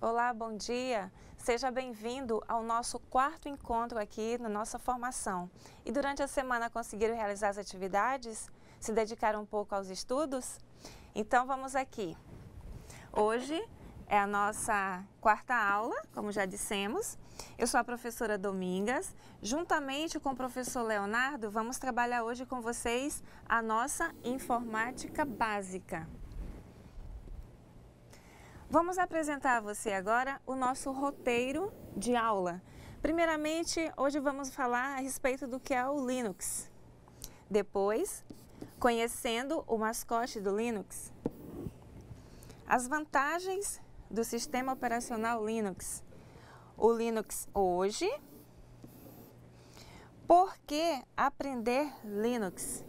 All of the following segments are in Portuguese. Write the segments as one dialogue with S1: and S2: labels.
S1: Olá, bom dia! Seja bem-vindo ao nosso quarto encontro aqui na nossa formação. E durante a semana conseguiram realizar as atividades? Se dedicaram um pouco aos estudos? Então vamos aqui. Hoje é a nossa quarta aula, como já dissemos. Eu sou a professora Domingas. Juntamente com o professor Leonardo, vamos trabalhar hoje com vocês a nossa informática básica. Vamos apresentar a você agora o nosso roteiro de aula. Primeiramente, hoje vamos falar a respeito do que é o Linux. Depois, conhecendo o mascote do Linux. As vantagens do sistema operacional Linux. O Linux hoje. Por que aprender Linux?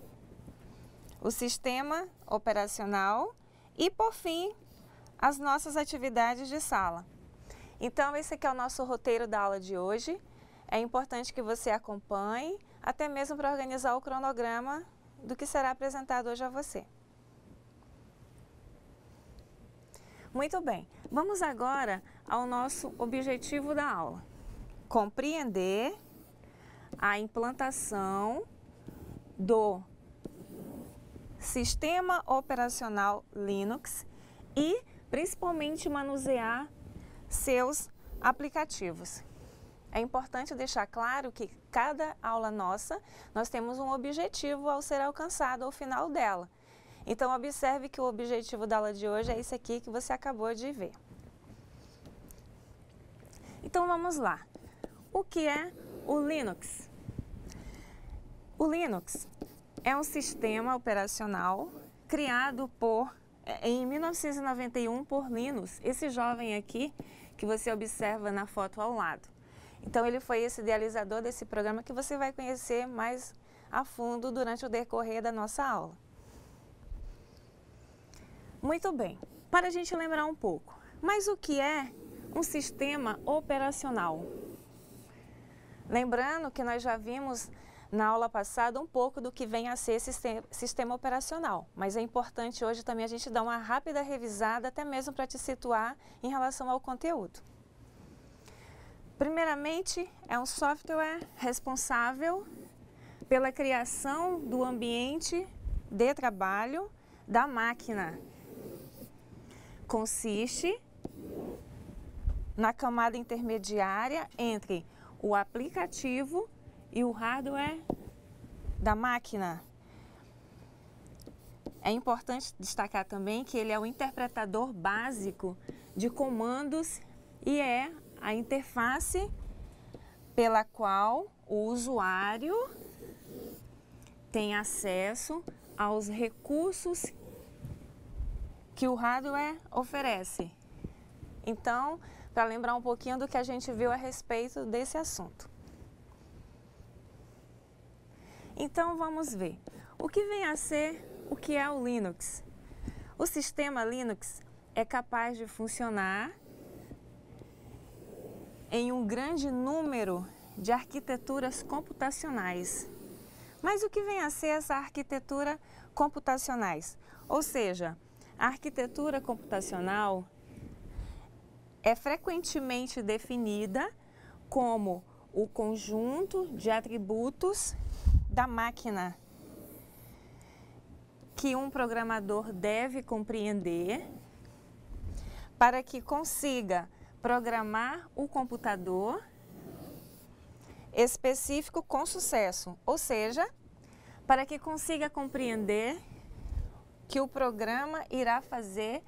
S1: O sistema operacional e, por fim, as nossas atividades de sala. Então, esse aqui é o nosso roteiro da aula de hoje. É importante que você acompanhe, até mesmo para organizar o cronograma do que será apresentado hoje a você. Muito bem, vamos agora ao nosso objetivo da aula. Compreender a implantação do sistema operacional Linux e principalmente manusear seus aplicativos. É importante deixar claro que cada aula nossa, nós temos um objetivo ao ser alcançado ao final dela. Então, observe que o objetivo da aula de hoje é esse aqui que você acabou de ver. Então, vamos lá. O que é o Linux? O Linux é um sistema operacional criado em 1991 por Linus, esse jovem aqui que você observa na foto ao lado. Então ele foi esse idealizador desse programa que você vai conhecer mais a fundo durante o decorrer da nossa aula. Muito bem, para a gente lembrar um pouco, mas o que é um sistema operacional? Lembrando que nós já vimos na aula passada um pouco do que vem a ser esse sistema operacional, mas é importante hoje também a gente dar uma rápida revisada, até mesmo para te situar em relação ao conteúdo. Primeiramente, é um software responsável pela criação do ambiente de trabalho da máquina. Consiste na camada intermediária entre o aplicativo e o hardware da máquina. É importante destacar também que ele é o interpretador básico de comandos e é a interface pela qual o usuário tem acesso aos recursos que o hardware oferece. Então, para lembrar um pouquinho do que a gente viu a respeito desse assunto. Então, vamos ver. O que vem a ser o que é o Linux? O sistema Linux é capaz de funcionar em um grande número de arquiteturas computacionais. Mas o que vem a ser essa arquitetura computacionais? Ou seja, a arquitetura computacional é frequentemente definida como o conjunto de atributos da máquina que um programador deve compreender para que consiga programar o computador específico com sucesso, ou seja, para que consiga compreender que o programa irá fazer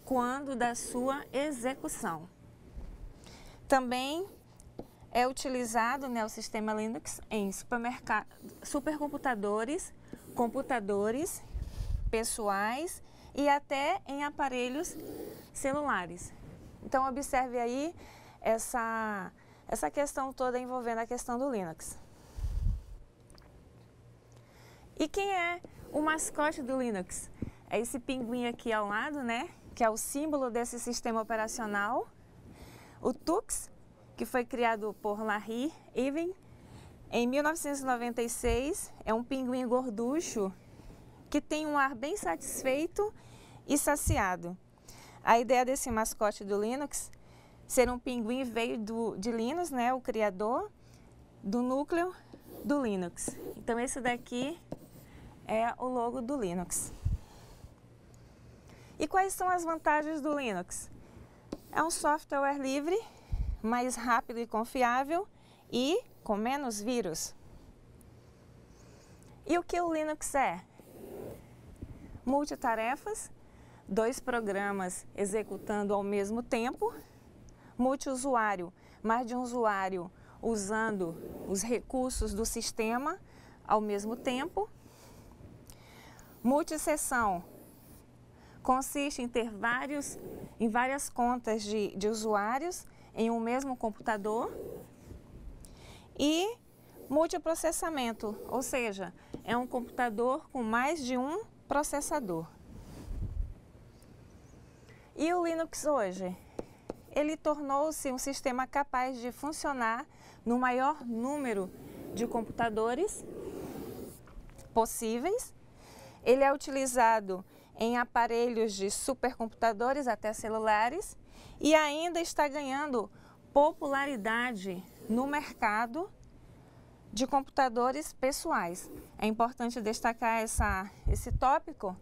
S1: quando da sua execução. Também é utilizado, o sistema Linux em supercomputadores, computadores pessoais e até em aparelhos celulares. Então, observe aí essa questão toda envolvendo a questão do Linux. E quem é o mascote do Linux? É esse pinguim aqui ao lado, que é o símbolo desse sistema operacional, o Tux, que foi criado por Larry Ewing em 1996. É um pinguim gorducho que tem um ar bem satisfeito e saciado. A ideia desse mascote do Linux ser um pinguim veio de Linus, né, o criador do núcleo do Linux. Então esse daqui é o logo do Linux. E quais são as vantagens do Linux? É um software livre, mais rápido e confiável e com menos vírus. E o que o Linux é? Multitarefas, 2 programas executando ao mesmo tempo, multiusuário, mais de um usuário usando os recursos do sistema ao mesmo tempo. Multisessão consiste em ter várias contas de usuários em um mesmo computador. E multiprocessamento, ou seja, é um computador com mais de um processador. E o Linux hoje? Ele tornou-se um sistema capaz de funcionar no maior número de computadores possíveis. Ele é utilizado em aparelhos de supercomputadores até celulares e ainda está ganhando popularidade no mercado de computadores pessoais. É importante destacar esse tópico.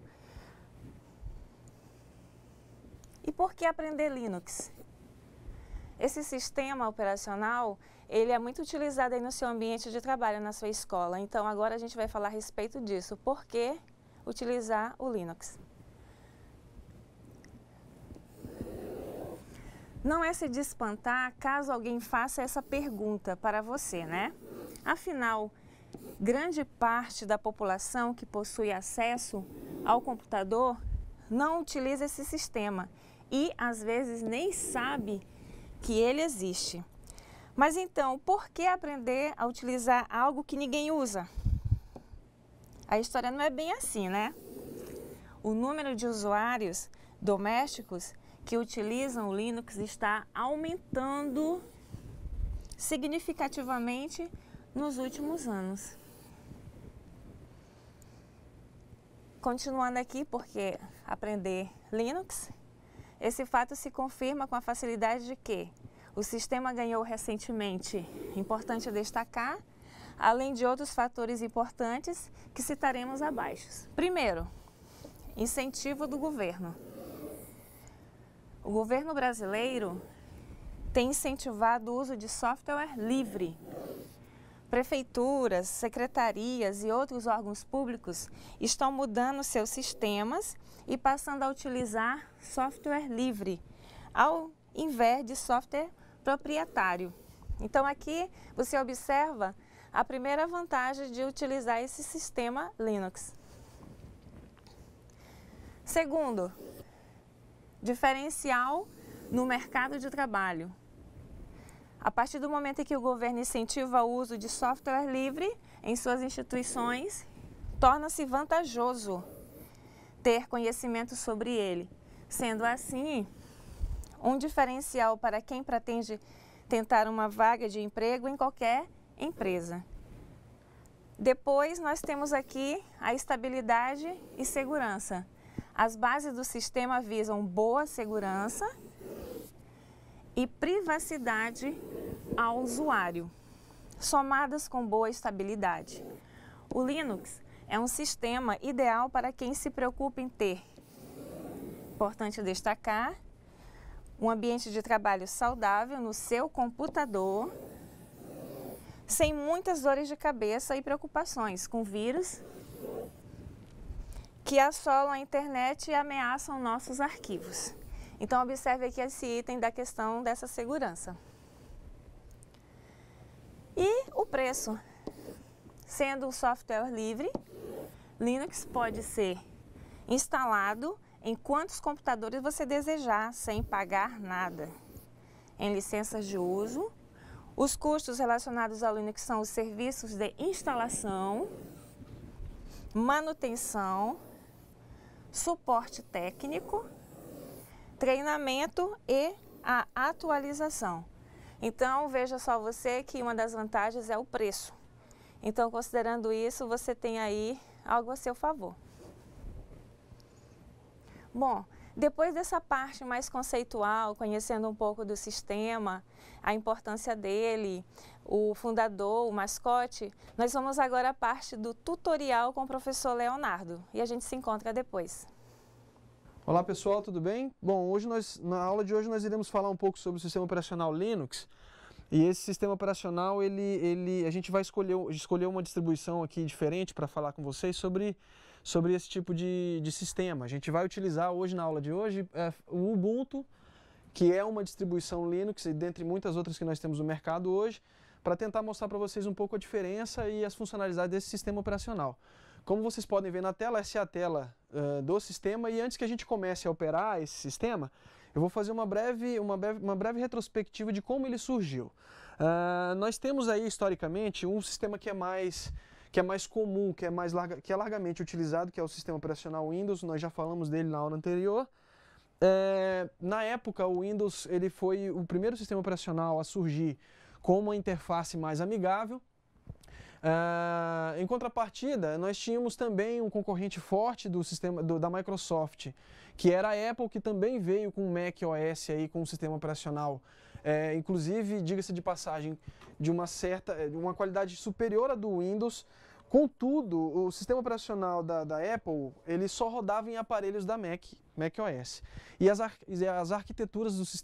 S1: E por que aprender Linux? Esse sistema operacional, ele é muito utilizado aí no seu ambiente de trabalho, na sua escola. Então agora a gente vai falar a respeito disso. Por que utilizar o Linux? Não é se de espantar caso alguém faça essa pergunta para você, né? Afinal, grande parte da população que possui acesso ao computador não utiliza esse sistema e, às vezes, nem sabe que ele existe. Mas então, por que aprender a utilizar algo que ninguém usa? A história não é bem assim, né? O número de usuários domésticos que utilizam o Linux está aumentando significativamente nos últimos anos. Continuando aqui, porque aprender Linux, esse fato se confirma com a facilidade de que o sistema ganhou recentemente, importante destacar, além de outros fatores importantes que citaremos abaixo. Primeiro, incentivo do governo. O governo brasileiro tem incentivado o uso de software livre. Prefeituras, secretarias e outros órgãos públicos estão mudando seus sistemas e passando a utilizar software livre, ao invés de software proprietário. Então aqui você observa a primeira vantagem de utilizar esse sistema Linux. Segundo, diferencial no mercado de trabalho. A partir do momento em que o governo incentiva o uso de software livre em suas instituições, torna-se vantajoso ter conhecimento sobre ele. Sendo assim, um diferencial para quem pretende tentar uma vaga de emprego em qualquer empresa. Depois, nós temos aqui a estabilidade e segurança. As bases do sistema visam boa segurança e privacidade ao usuário, somadas com boa estabilidade. O Linux é um sistema ideal para quem se preocupa em ter, importante destacar, um ambiente de trabalho saudável no seu computador, sem muitas dores de cabeça e preocupações com vírus que assolam a internet e ameaçam nossos arquivos. Então, observe aqui esse item da questão dessa segurança. E o preço. Sendo um software livre, Linux pode ser instalado em quantos computadores você desejar, sem pagar nada. Em licenças de uso, os custos relacionados ao Linux são os serviços de instalação, manutenção, suporte técnico, treinamento e a atualização. Então, veja só você que uma das vantagens é o preço. Então, considerando isso, você tem aí algo a seu favor. Bom, Depois dessa parte mais conceitual, conhecendo um pouco do sistema, a importância dele, o fundador, o mascote, nós vamos agora à parte do tutorial com o professor Leonardo e a gente se encontra depois.
S2: Olá pessoal, tudo bem? Bom, na aula de hoje nós iremos falar um pouco sobre o sistema operacional Linux. E esse sistema operacional, a gente vai escolher uma distribuição aqui diferente para falar com vocês sobre esse tipo de sistema. A gente vai utilizar hoje, na aula de hoje, o Ubuntu, que é uma distribuição Linux, e dentre muitas outras que nós temos no mercado hoje, para tentar mostrar para vocês um pouco a diferença e as funcionalidades desse sistema operacional. Como vocês podem ver na tela, essa é a tela do sistema, e antes que a gente comece a operar esse sistema, eu vou fazer uma breve retrospectiva de como ele surgiu. Nós temos aí, historicamente, um sistema que é mais comum, que é largamente utilizado, que é o sistema operacional Windows. Nós já falamos dele na aula anterior. Na época, o Windows ele foi o primeiro sistema operacional a surgir com uma interface mais amigável. Em contrapartida, nós tínhamos também um concorrente forte do sistema da Microsoft, que era a Apple, que também veio com o Mac OS aí, com um sistema operacional, inclusive, diga-se de passagem, de uma qualidade superior à do Windows. Contudo, o sistema operacional da Apple, ele só rodava em aparelhos da Mac OS. E as arquiteturas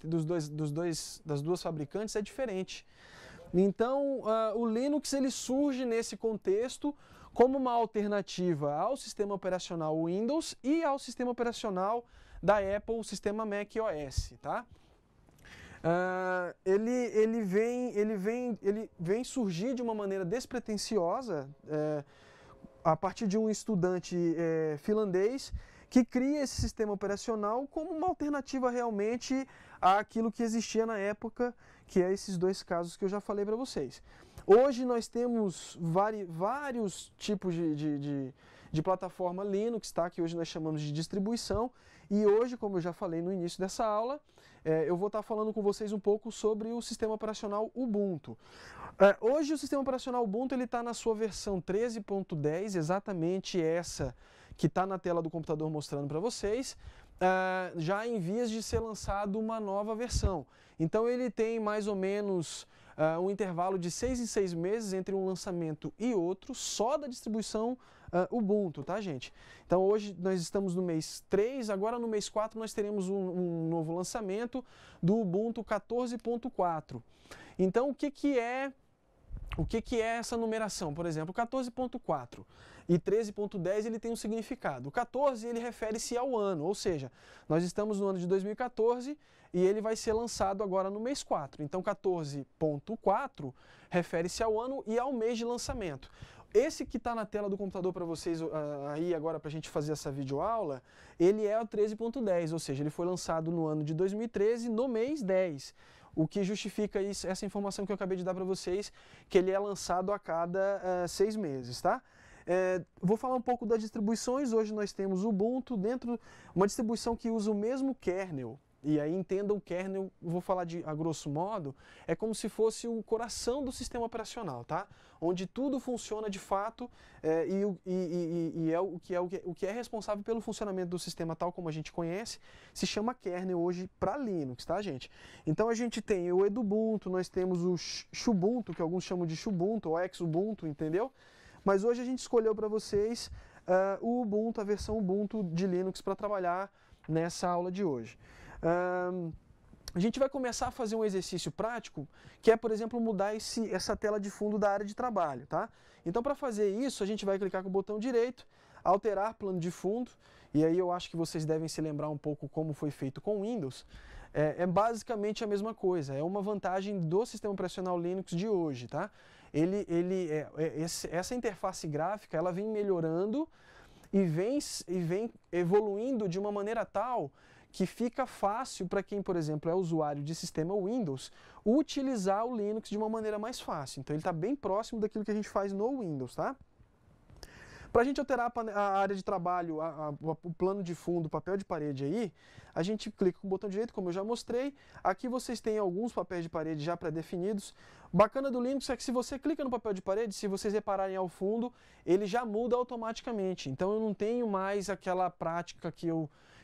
S2: das duas fabricantes é diferente. Então, o Linux ele surge nesse contexto como uma alternativa ao sistema operacional Windows e ao sistema operacional da Apple, o sistema Mac OS, tá? Ele vem surgir de uma maneira despretensiosa a partir de um estudante finlandês que cria esse sistema operacional como uma alternativa realmente àquilo que existia na época, que é esses dois casos que eu já falei para vocês. Hoje nós temos vários tipos de plataforma Linux, tá? Que hoje nós chamamos de distribuição, e hoje, como eu já falei no início dessa aula, eu vou estar falando com vocês um pouco sobre o sistema operacional Ubuntu. Hoje o sistema operacional Ubuntu está na sua versão 13.10, exatamente essa que está na tela do computador mostrando para vocês, já em vias de ser lançado uma nova versão. Então ele tem mais ou menos um intervalo de 6 em 6 meses entre um lançamento e outro, só da distribuição Ubuntu, tá, gente? Então hoje nós estamos no mês 3, agora no mês 4 nós teremos um novo lançamento do Ubuntu 14.4. Então o que é essa numeração? Por exemplo, 14.4 e 13.10 ele tem um significado. O 14 ele refere-se ao ano, ou seja, nós estamos no ano de 2014 e ele vai ser lançado agora no mês 4. Então 14.4 refere-se ao ano e ao mês de lançamento. Esse que está na tela do computador para vocês aí agora para a gente fazer essa videoaula, ele é o 13.10, ou seja, ele foi lançado no ano de 2013, no mês 10. O que justifica essa informação que eu acabei de dar para vocês, que ele é lançado a cada 6 meses, tá? Vou falar um pouco das distribuições. Hoje nós temos o Ubuntu dentro, uma distribuição que usa o mesmo kernel. E aí entendam o kernel, vou falar a grosso modo, é como se fosse o coração do sistema operacional, tá? Onde tudo funciona de fato o que é responsável pelo funcionamento do sistema tal como a gente conhece, se chama kernel hoje para Linux, tá, gente? Então a gente tem o Edubuntu, nós temos o Xubuntu, que alguns chamam de Xubuntu ou Xubuntu, entendeu? Mas hoje a gente escolheu para vocês o Ubuntu, a versão Ubuntu de Linux para trabalhar nessa aula de hoje. A gente vai começar a fazer um exercício prático, que é, por exemplo, mudar essa tela de fundo da área de trabalho, tá? Então, para fazer isso, a gente vai clicar com o botão direito, alterar plano de fundo, e aí eu acho que vocês devem se lembrar um pouco como foi feito com o Windows. É basicamente a mesma coisa, é uma vantagem do sistema operacional Linux de hoje, tá? Essa interface gráfica, ela vem melhorando e vem evoluindo de uma maneira tal que fica fácil para quem, por exemplo, é usuário de sistema Windows, utilizar o Linux de uma maneira mais fácil. Então ele está bem próximo daquilo que a gente faz no Windows, tá? Para a gente alterar a área de trabalho, o plano de fundo, o papel de parede aí, a gente clica com o botão direito, como eu já mostrei. Aqui vocês têm alguns papéis de parede já pré-definidos. Bacana do Linux é que se você clica no papel de parede, se vocês repararem ao fundo, ele já muda automaticamente. Então eu não tenho mais aquela prática que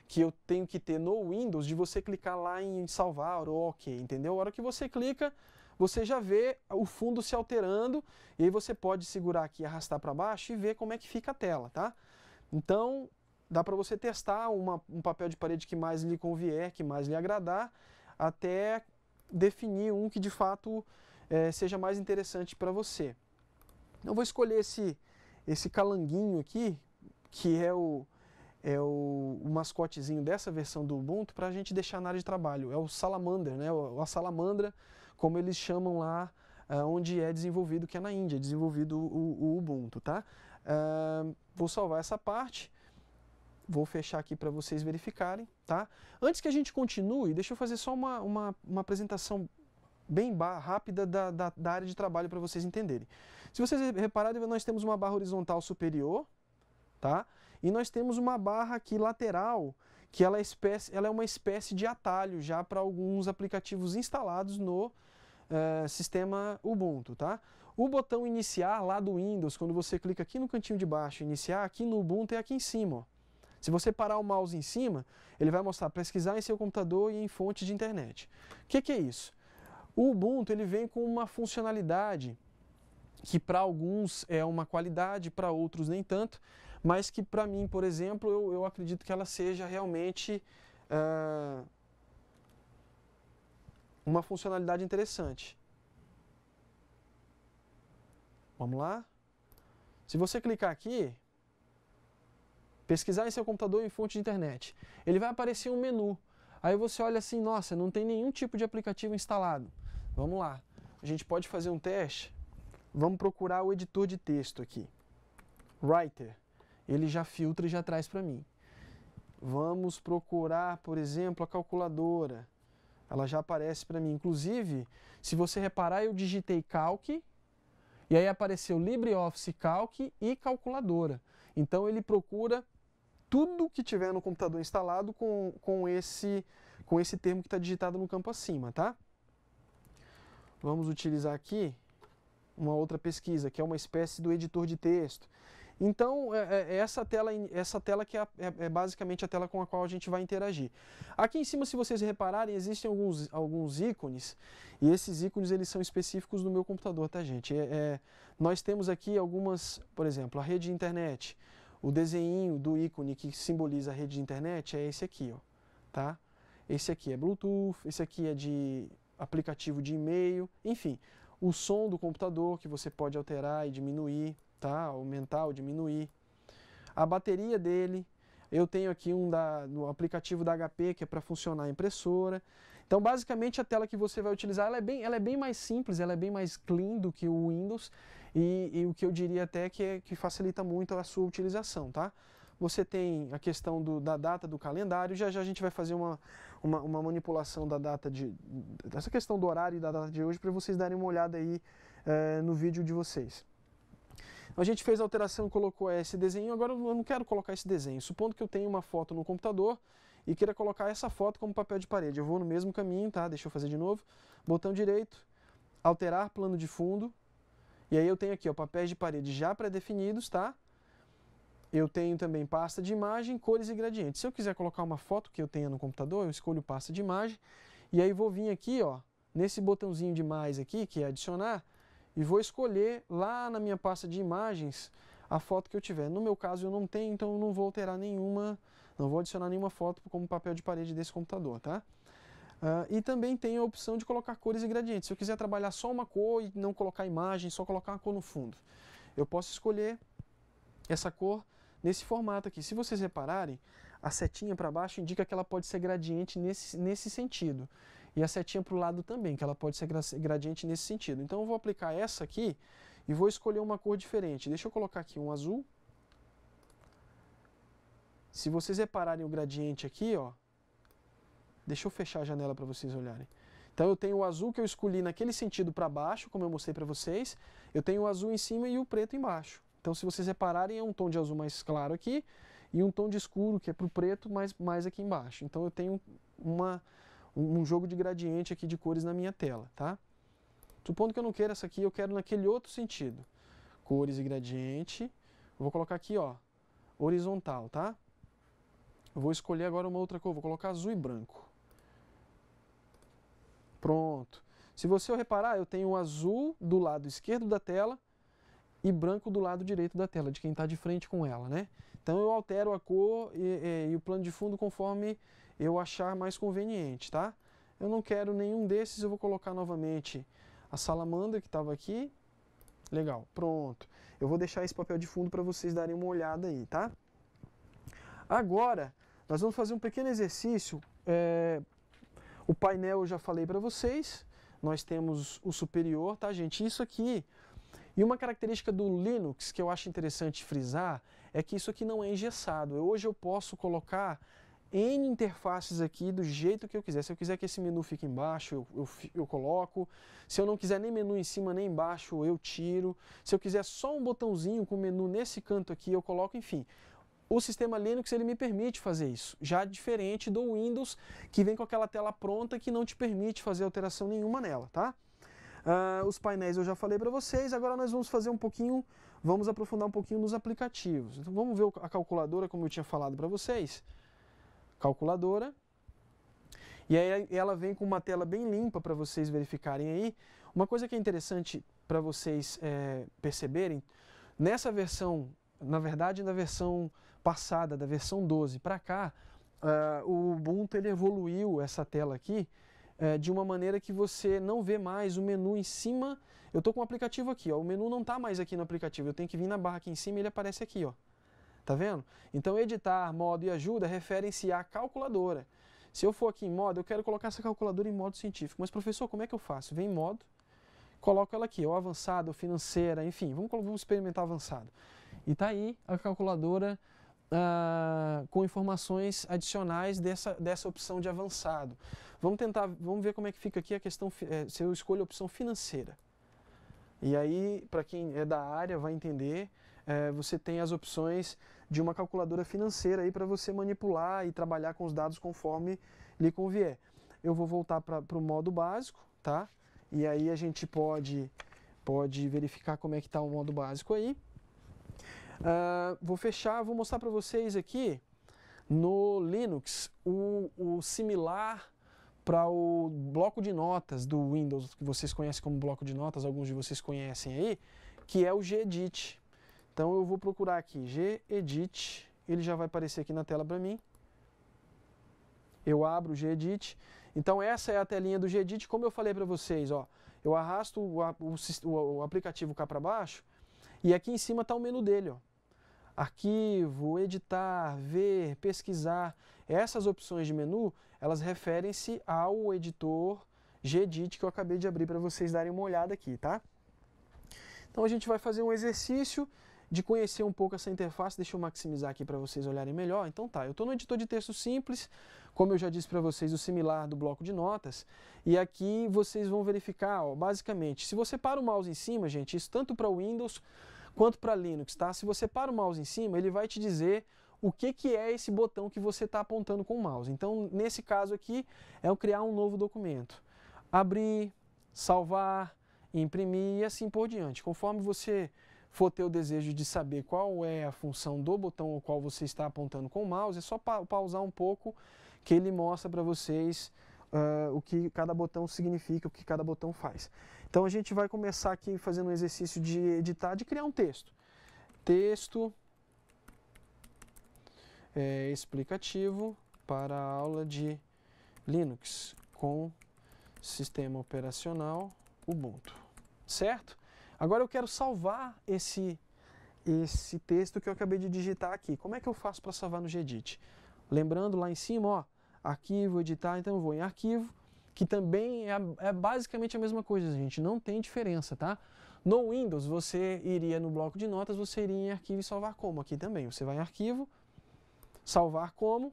S2: que eu tenho que ter no Windows de você clicar lá em salvar ou ok, entendeu? A hora que você clica, você já vê o fundo se alterando e aí você pode segurar aqui e arrastar para baixo e ver como é que fica a tela, tá? Então, dá para você testar um papel de parede que mais lhe convier, que mais lhe agradar, até definir um que de fato seja mais interessante para você. Eu vou escolher esse calanguinho aqui, que é o mascotezinho dessa versão do Ubuntu, para a gente deixar na área de trabalho. É o Salamander, né? A salamandra, como eles chamam lá onde é desenvolvido, que é na Índia, desenvolvido o Ubuntu, tá? Vou salvar essa parte, vou fechar aqui para vocês verificarem, tá? Antes que a gente continue, deixa eu fazer só uma apresentação bem rápida da área de trabalho para vocês entenderem. Se vocês repararem, nós temos uma barra horizontal superior, tá? E nós temos uma barra aqui lateral, que ela é uma espécie de atalho já para alguns aplicativos instalados no sistema Ubuntu, tá? O botão iniciar lá do Windows, quando você clica aqui no cantinho de baixo, iniciar, aqui no Ubuntu é aqui em cima, ó. Se você parar o mouse em cima, ele vai mostrar pesquisar em seu computador e em fontes de internet. O que é isso? O Ubuntu ele vem com uma funcionalidade que para alguns é uma qualidade, para outros nem tanto, mas que para mim, por exemplo, eu acredito que ela seja realmente uma funcionalidade interessante. Vamos lá? Se você clicar aqui, pesquisar em seu computador em fonte de internet, ele vai aparecer um menu. Aí você olha assim, nossa, não tem nenhum tipo de aplicativo instalado. Vamos lá, a gente pode fazer um teste. Vamos procurar o editor de texto aqui. Writer. Ele já filtra e já traz para mim. Vamos procurar, por exemplo, a calculadora. Ela já aparece para mim. Inclusive, se você reparar, eu digitei Calc, e aí apareceu LibreOffice Calc e calculadora. Então ele procura tudo que tiver no computador instalado com esse termo que está digitado no campo acima, tá? Vamos utilizar aqui uma outra pesquisa, que é uma espécie do editor de texto. Então, essa tela que é basicamente a tela com a qual a gente vai interagir. Aqui em cima, se vocês repararem, existem alguns ícones, e esses ícones eles são específicos do meu computador, tá, gente? Nós temos aqui algumas, por exemplo, a rede de internet. O desenho do ícone que simboliza a rede de internet é esse aqui, ó, tá? Esse aqui é Bluetooth, esse aqui é de aplicativo de e-mail, enfim. O som do computador que você pode alterar e diminuir, tá? Aumentar ou diminuir. A bateria dele, eu tenho aqui no aplicativo da HP que é para funcionar a impressora. Então, basicamente, a tela que você vai utilizar, ela é bem mais simples, ela é bem mais clean do que o Windows e o que eu diria até que facilita muito a sua utilização, tá? Você tem a questão da data do calendário, já a gente vai fazer uma manipulação da data dessa questão do horário e da data de hoje para vocês darem uma olhada aí no vídeo de vocês. A gente fez a alteração e colocou esse desenho, agora eu não quero colocar esse desenho. Supondo que eu tenho uma foto no computador e queira colocar essa foto como papel de parede. Eu vou no mesmo caminho, tá? Deixa eu fazer de novo. Botão direito, alterar plano de fundo. E aí eu tenho aqui, ó, papéis de parede já pré-definidos, tá? Eu tenho também pasta de imagem, cores e gradientes. Se eu quiser colocar uma foto que eu tenha no computador, eu escolho pasta de imagem. E aí vou vir aqui, ó, nesse botãozinho de mais aqui, que é adicionar, e vou escolher lá na minha pasta de imagens a foto que eu tiver. No meu caso eu não tenho, então eu não vou alterar nenhuma, não vou adicionar nenhuma foto como papel de parede desse computador, tá? E também tem a opção de colocar cores e gradientes. Se eu quiser trabalhar só uma cor e não colocar imagem, só colocar uma cor no fundo, eu posso escolher essa cor nesse formato aqui. Se vocês repararem, a setinha para baixo indica que ela pode ser gradiente nesse sentido. E a setinha para o lado também, que ela pode ser gradiente nesse sentido. Então eu vou aplicar essa aqui e vou escolher uma cor diferente. Deixa eu colocar aqui um azul. Se vocês repararem o gradiente aqui, ó, deixa eu fechar a janela para vocês olharem. Então eu tenho o azul que eu escolhi naquele sentido para baixo, como eu mostrei para vocês. Eu tenho o azul em cima e o preto embaixo. Então se vocês repararem, é um tom de azul mais claro aqui e um tom de escuro, que é para o preto, mais aqui embaixo. Então eu tenho um jogo de gradiente aqui de cores na minha tela, tá? Supondo que eu não queira essa aqui, eu quero naquele outro sentido. Cores e gradiente. Eu vou colocar aqui, ó, horizontal, tá? Eu vou escolher agora uma outra cor, vou colocar azul e branco. Pronto. Se você reparar, eu tenho azul do lado esquerdo da tela e branco do lado direito da tela, de quem está de frente com ela, né? Então eu altero a cor e o plano de fundo conforme eu achar mais conveniente, tá? Eu não quero nenhum desses, eu vou colocar novamente a salamandra que estava aqui. Legal, pronto. Eu vou deixar esse papel de fundo para vocês darem uma olhada aí, tá? Agora, nós vamos fazer um pequeno exercício. O painel eu já falei para vocês. Nós temos o superior, tá, gente? Isso aqui, e uma característica do Linux que eu acho interessante frisar, é que isso aqui não é engessado. Hoje eu posso colocar N interfaces aqui do jeito que eu quiser. Se eu quiser que esse menu fique embaixo, eu coloco. Se eu não quiser nem menu em cima nem embaixo, eu tiro. Se eu quiser só um botãozinho com menu nesse canto aqui, eu coloco, enfim. O sistema Linux ele me permite fazer isso, já diferente do Windows, que vem com aquela tela pronta que não te permite fazer alteração nenhuma nela, tá? Os painéis eu já falei para vocês, agora nós vamos fazer vamos aprofundar um pouquinho nos aplicativos. Então vamos ver a calculadora, como eu tinha falado para vocês. Calculadora. E aí ela vem com uma tela bem limpa para vocês verificarem aí. Uma coisa que é interessante para vocês perceberem, nessa versão, na verdade na versão passada, da versão 12 para cá, o Ubuntu ele evoluiu essa tela aqui de uma maneira que você não vê mais o menu em cima. Eu estou com o aplicativo aqui, ó, o menu não está mais aqui no aplicativo, eu tenho que vir na barra aqui em cima e ele aparece aqui, ó. Tá vendo? Então editar, modo e ajuda referem-se à calculadora. Se eu for aqui em modo, eu quero colocar essa calculadora em modo científico. Mas professor, como é que eu faço? Vem em modo, coloco ela aqui, ou avançado, ou financeira, enfim, vamos experimentar avançado. E tá aí a calculadora com informações adicionais dessa opção de avançado. Vamos ver como é que fica aqui a questão, se eu escolho a opção financeira. E aí, para quem é da área vai entender, você tem as opções de uma calculadora financeira aí para você manipular e trabalhar com os dados conforme lhe convier. Eu vou voltar para o modo básico, tá? E aí a gente pode verificar como é que está o modo básico aí. Vou fechar, vou mostrar para vocês aqui no Linux o similar para o bloco de notas do Windows, que vocês conhecem como bloco de notas, alguns de vocês conhecem aí, que é o Gedit. Então eu vou procurar aqui Gedit, ele já vai aparecer aqui na tela para mim. Eu abro o Gedit. Então essa é a telinha do Gedit, como eu falei para vocês, ó. Eu arrasto o aplicativo cá para baixo e aqui em cima está o menu dele, ó. Arquivo, editar, ver, pesquisar. Essas opções de menu, elas referem-se ao editor Gedit que eu acabei de abrir para vocês darem uma olhada aqui, tá? Então a gente vai fazer um exercício de conhecer um pouco essa interface. Deixa eu maximizar aqui para vocês olharem melhor. Então tá, eu estou no editor de texto simples, como eu já disse para vocês, o similar do bloco de notas. E aqui vocês vão verificar, ó, basicamente, se você para o mouse em cima, gente, isso tanto para Windows quanto para Linux, tá? Se você para o mouse em cima, ele vai te dizer o que é esse botão que você está apontando com o mouse. Então, nesse caso aqui, é o criar um novo documento. Abrir, salvar, imprimir e assim por diante. Conforme você for ter o desejo de saber qual é a função do botão ao qual você está apontando com o mouse, é só pausar um pouco que ele mostra para vocês o que cada botão significa, o que cada botão faz. Então a gente vai começar aqui fazendo um exercício de editar, de criar um texto. Texto explicativo para a aula de Linux com sistema operacional Ubuntu. Certo? Agora eu quero salvar esse texto que eu acabei de digitar aqui. Como é que eu faço para salvar no Gedit? Lembrando lá em cima, ó, arquivo, editar, então eu vou em arquivo, que também é basicamente a mesma coisa, gente, não tem diferença, tá? No Windows, você iria no bloco de notas, você iria em arquivo e salvar como. Aqui também, você vai em arquivo, salvar como,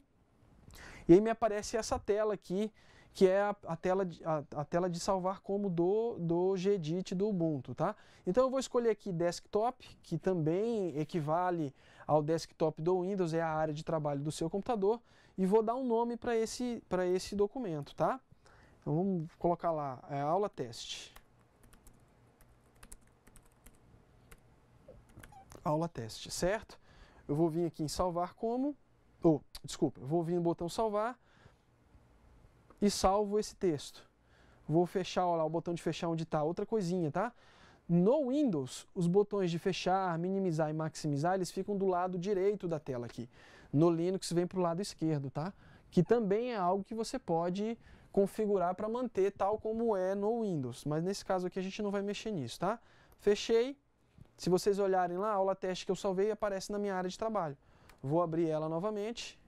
S2: e aí me aparece essa tela aqui, que é a tela de salvar como do Gedit do Ubuntu, tá? Então eu vou escolher aqui Desktop, que também equivale ao desktop do Windows, é a área de trabalho do seu computador, e vou dar um nome para esse documento, tá? Então vamos colocar lá, aula teste. Aula teste, certo? Eu vou vir aqui em salvar como, Desculpa, eu vou vir no botão salvar e salvo esse texto. Vou fechar, olha lá, o botão de fechar onde está, outra coisinha, tá? No Windows, os botões de fechar, minimizar e maximizar, eles ficam do lado direito da tela aqui. No Linux vem para o lado esquerdo, tá? Que também é algo que você pode configurar para manter tal como é no Windows. Mas nesse caso aqui a gente não vai mexer nisso, tá? Fechei. Se vocês olharem lá, a aula teste que eu salvei aparece na minha área de trabalho. Vou abrir ela novamente.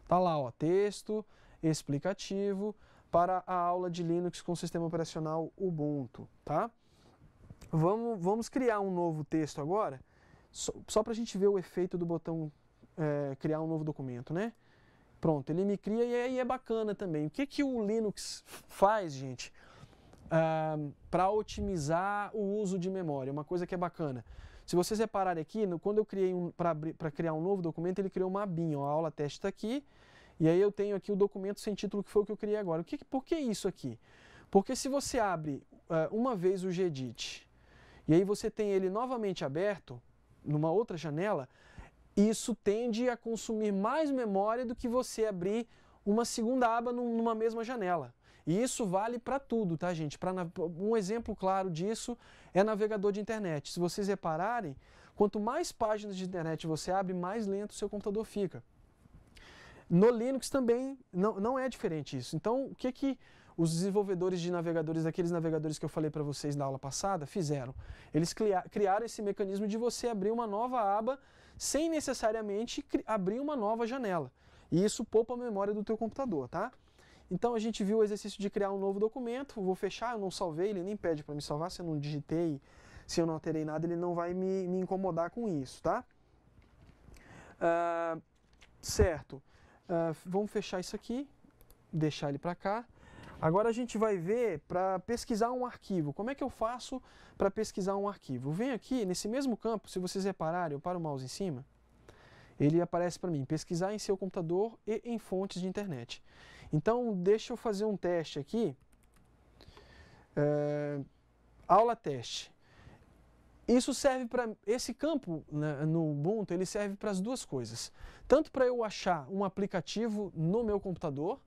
S2: Tá lá, ó, texto explicativo para a aula de Linux com sistema operacional Ubuntu, tá? Vamos criar um novo texto agora, só para a gente ver o efeito do botão criar um novo documento, né? Pronto, ele me cria e aí é bacana também. O que o Linux faz, gente, para otimizar o uso de memória? Uma coisa que é bacana. Se vocês repararem aqui, quando eu criei para criar um novo documento, ele criou uma abinha, ó, a aula teste está aqui, e aí eu tenho aqui o documento sem título que foi o que eu criei agora. Por que isso aqui? Porque se você abre uma vez o Gedit, e aí você tem ele novamente aberto, numa outra janela, isso tende a consumir mais memória do que você abrir uma segunda aba numa mesma janela. E isso vale para tudo, tá, gente? Um exemplo claro disso é navegador de internet. Se vocês repararem, quanto mais páginas de internet você abre, mais lento o seu computador fica. No Linux também não é diferente isso. Então, o que os desenvolvedores de navegadores, daqueles navegadores que eu falei para vocês na aula passada, fizeram? Eles criaram esse mecanismo de você abrir uma nova aba sem necessariamente abrir uma nova janela. E isso poupa a memória do teu computador, tá? Então a gente viu o exercício de criar um novo documento, vou fechar, eu não salvei, ele nem pede para me salvar, se eu não digitei, se eu não alterei nada, ele não vai me incomodar com isso, tá? Certo, vamos fechar isso aqui, deixar ele para cá. Agora a gente vai ver para pesquisar um arquivo. Como é que eu faço para pesquisar um arquivo? Eu venho aqui, nesse mesmo campo, se vocês repararem, eu paro o mouse em cima, ele aparece para mim, pesquisar em seu computador e em fontes de internet. Então, deixa eu fazer um teste aqui. Aula teste. Isso serve para, esse campo, né, no Ubuntu, ele serve para as duas coisas. Tanto para eu achar um aplicativo no meu computador,